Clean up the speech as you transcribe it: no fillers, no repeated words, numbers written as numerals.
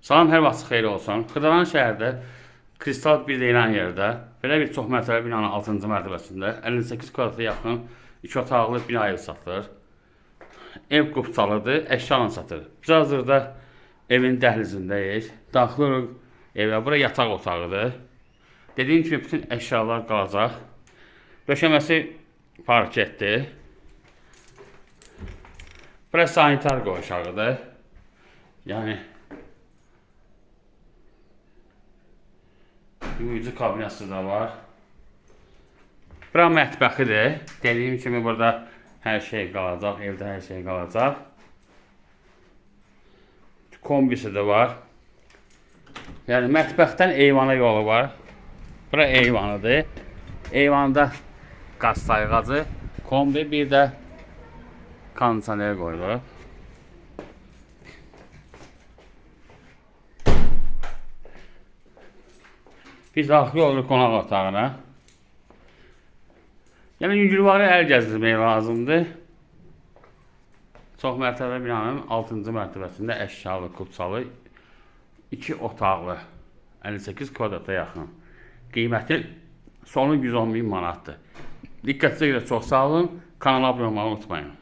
Salam, hər vaxt xeyir olsun. Xırdalan şəhərdə Kristal 1 deyilən yerdə belə bir çox mərtəbəli binanın 6-cı mərtəbəsində 58 kvadrata yaxın 2 otaqlı bina ev satılır. Ev qupçalıdır, əşyalan satır. Biz hazırda evin dəhlizindəyik. Daxil oluruq evə. Bura yataq otağıdır. Dediyim kimi bütün əşyalar qalacaq. Döşəməsi parketdir. Bura sanitar qoğuşağıdır. Yəni yuyucu kabinası da var. Bura mətbəxidir. Dediyim kimi burada hər şey qalacaq, evdə hər şey qalacaq. Kombisi də var. Yəni mətbəxdən eyvana yolu var. Bura eyvanıdır. Eyvanda qaz sayğacı, kombi, bir də kondisioner qoyulur. Biz daxil oluruq qonaq otağına. Yəni yüngülvarı əl gəzdirmək lazımdır. Çox mərtəbəli binanın 6-cı mərtəbəsində əşyalı, qupçalı 2 otaqlı 58 kvadrata yaxın. Qiyməti sonu 110.000 manatdır. Diqqətinizə görə çox sağ olun. Kanala abunə olmağı unutmayın.